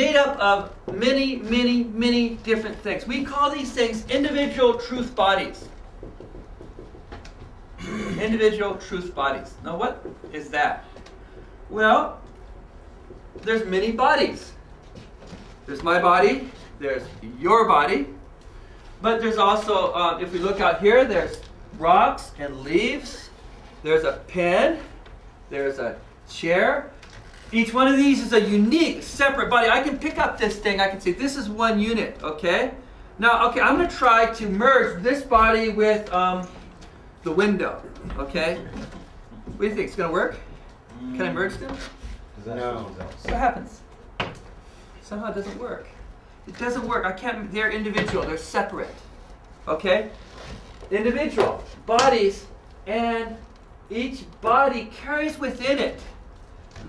made up of many, many, many different things. We call these things individual truth bodies. Individual truth bodies. Now what is that? Well, there's many bodies. There's my body, there's your body, but there's also, if we look out here, there's rocks and leaves, there's a pen, there's a chair. Each one of these is a unique, separate body. I can pick up this thing, I can say this is one unit, okay? Now, okay, I'm going to try to merge this body with the window, okay? What do you think, it's going to work? Can I merge them? No. What happens? Somehow it doesn't work. It doesn't work. I can't, they're individual, they're separate. Okay? Individual bodies, and each body carries within it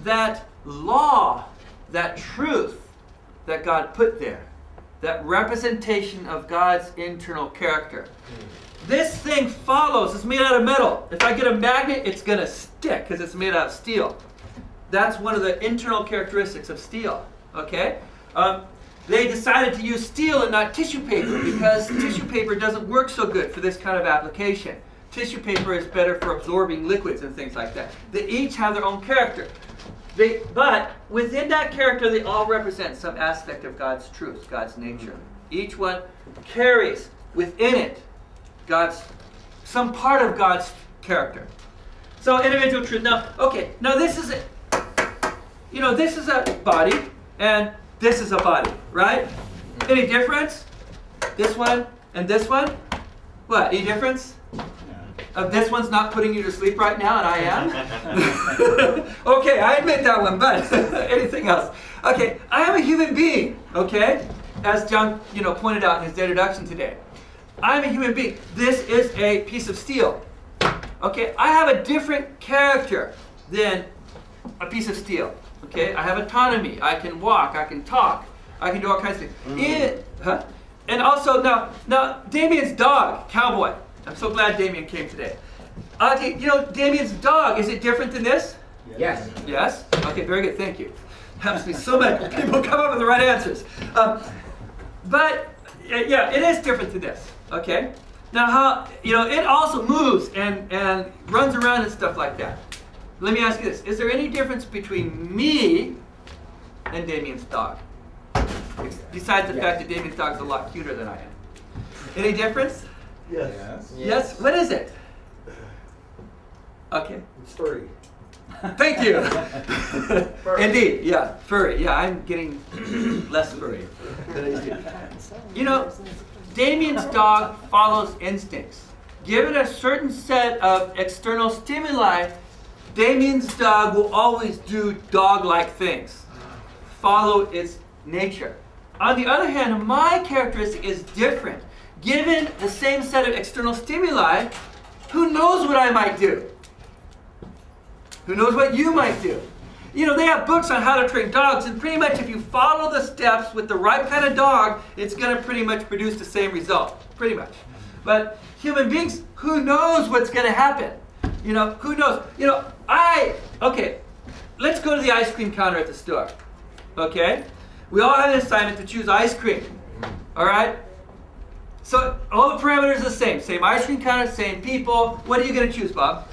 that law, that truth that God put there, that representation of God's internal character. This thing follows, it's made out of metal. If I get a magnet, it's going to stick because it's made out of steel. That's one of the internal characteristics of steel. Okay? They decided to use steel and not tissue paper because tissue paper doesn't work so good for this kind of application. Tissue paper is better for absorbing liquids and things like that. They each have their own character. But within that character, they all represent some aspect of God's truth, God's nature. Each one carries within it some part of God's character. So individual truth. Now, okay, now this is a body, and this is a body, right? Any difference? This one and this one? What, any difference? This one's not putting you to sleep right now, and I am? Okay, I admit that one, but anything else? Okay, I am a human being, okay? As John, pointed out in his introduction today. I'm a human being. This is a piece of steel. Okay, I have a different character than a piece of steel. Okay, I have autonomy. I can walk. I can talk. I can do all kinds of things. And also now, Damien's dog, Cowboy. I'm so glad Damien came today. Okay, Damien's dog, is it different than this? Yes. Yes? Okay, very good. Thank you. Happens to be so many people come up with the right answers. But yeah, it is different than this. Okay. Now, how it also moves and runs around and stuff like that. Let me ask you this: is there any difference between me and Damien's dog? Besides the fact that Damien's dog's a lot cuter than I am. Any difference? Yes. Yes. What is it? Okay. It's furry. Thank you. Furry. Indeed, yeah, furry. Yeah, I'm getting less furry than I used to. Damien's dog follows instincts. Given a certain set of external stimuli, Damien's dog will always do dog-like things, follow its nature. On the other hand, my characteristic is different. Given the same set of external stimuli, who knows what I might do? Who knows what you might do? They have books on how to train dogs, and pretty much if you follow the steps with the right kind of dog, it's going to pretty much produce the same result. Pretty much. But human beings, who knows what's going to happen? Who knows? Okay, let's go to the ice cream counter at the store. Okay? We all have an assignment to choose ice cream. All right? So all the parameters are the same. Same ice cream counter, same people. What are you going to choose, Bob?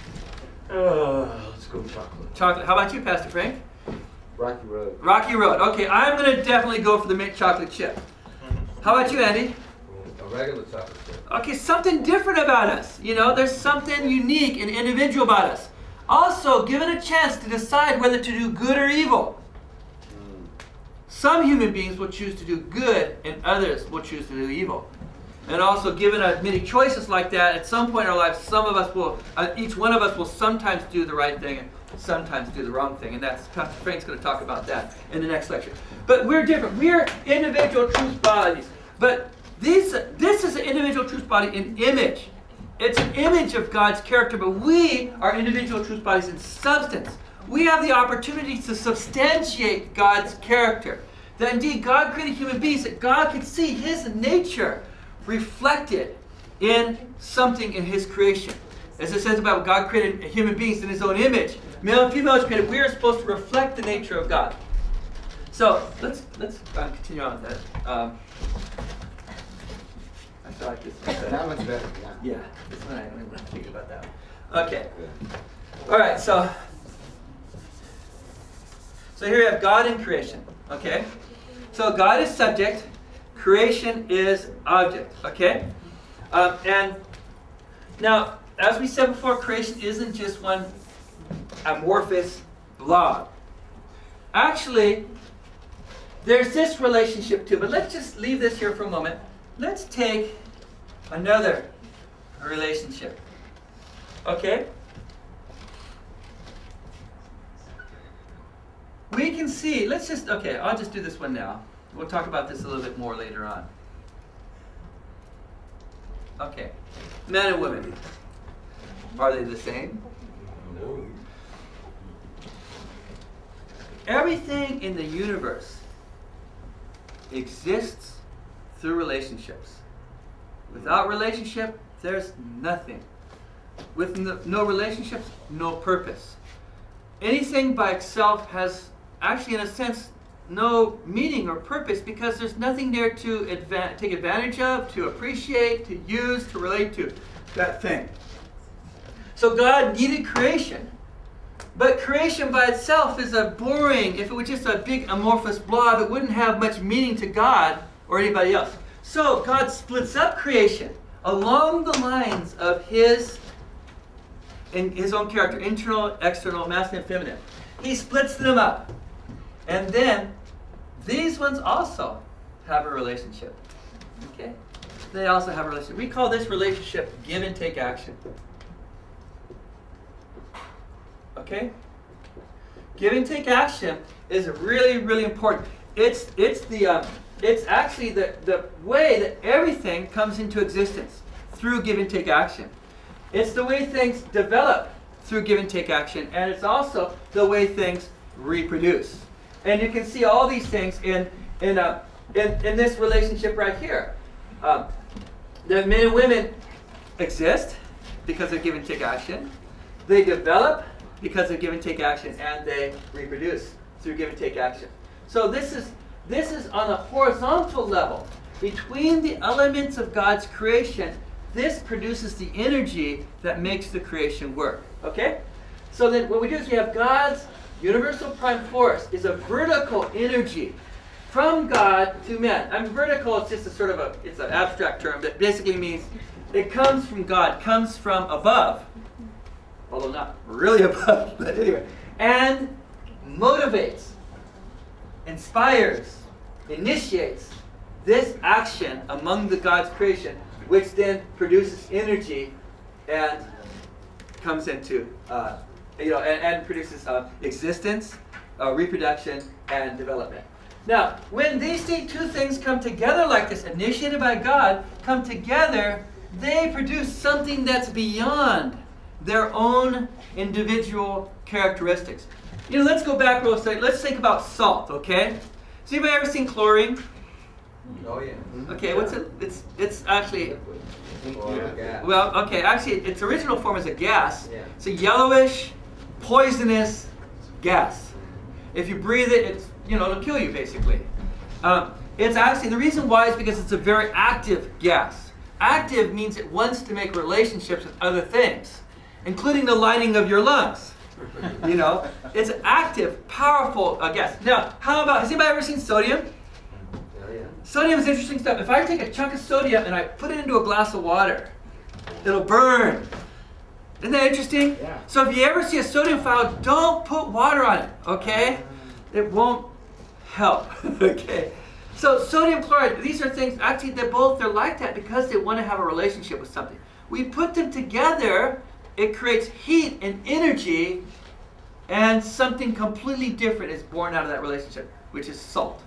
Let's go chocolate. Chocolate. How about you, Pastor Frank? Rocky Road. Rocky Road. Okay, I'm going to definitely go for the mint chocolate chip. How about you, Andy? A regular chocolate chip. Okay, something different about us. There's something unique and individual about us. Also, given a chance to decide whether to do good or evil. Some human beings will choose to do good, and others will choose to do evil. And also, given many choices like that, at some point in our lives, each one of us will sometimes do the right thing and sometimes do the wrong thing. And Pastor Frank's going to talk about that in the next lecture. But we're different. We're individual truth bodies. But this is an individual truth body in image. It's an image of God's character, but we are individual truth bodies in substance. We have the opportunity to substantiate God's character. That indeed God created human beings, that God could see His nature reflected in something in His creation. As it says about God created human beings in His own image. Male and female is created. We are supposed to reflect the nature of God. So let's continue on with that. I feel like this one better. That one's better, yeah. Yeah, this one I don't even want to think about that one. Okay. All right, so here you have God and creation, okay? So God is subject, creation is object, okay? And now, as we said before, creation isn't just one amorphous blob. Actually, there's this relationship too, but let's just leave this here for a moment. Let's take another relationship, okay? We can see, I'll just do this one now. We'll talk about this a little bit more later on. Okay, men and women, are they the same? No. Everything in the universe exists through relationships. Without relationship, there's nothing. With no relationships, no purpose. Anything by itself has actually, in a sense, no meaning or purpose because there's nothing there to take advantage of, to appreciate, to use, to relate to that thing. So God needed creation. But creation by itself is a boring, if it was just a big amorphous blob, it wouldn't have much meaning to God or anybody else. So God splits up creation along the lines of His own character, internal, external, masculine, feminine. He splits them up. And then these ones also have a relationship. Okay? They also have a relationship. We call this relationship give and take action. Okay? Give and take action is really, really important. It's actually the way that everything comes into existence through give and take action. It's the way things develop through give and take action, and it's also the way things reproduce. And you can see all these things in this relationship right here. The men and women exist because of give and take action. They develop because of give and take action, and they reproduce through give and take action. So this is on a horizontal level between the elements of God's creation. This produces the energy that makes the creation work. Okay? So then what we do is we have God's universal prime force is a vertical energy from God to man. I mean, vertical is just it's an abstract term that basically means it comes from God, comes from above, although not really above, but anyway, and motivates, inspires, initiates this action among the God's creation, which then produces energy and comes into and produces existence, reproduction, and development. Now, when these two things come together like this, initiated by God, come together, they produce something that's beyond their own individual characteristics. Let's go back real quick. Let's think about salt, okay? Has anybody ever seen chlorine? Oh, yeah. Okay, what's it? It's actually, Yeah. well, okay, actually its original form is a gas. Yeah. It's a yellowish, poisonous gas. If you breathe it, it'll kill you basically. It's actually, the reason why is because it's a very active gas. Active means it wants to make relationships with other things, including the lining of your lungs. It's an active, powerful gas. Now, has anybody ever seen sodium? Yeah. Sodium is interesting stuff. If I take a chunk of sodium and I put it into a glass of water, it'll burn. Isn't that interesting? Yeah. So if you ever see a sodium vial, don't put water on it, okay? It won't help, okay? So sodium chloride, these are things, actually they're like that because they want to have a relationship with something. We put them together, it creates heat and energy, and something completely different is born out of that relationship, which is salt.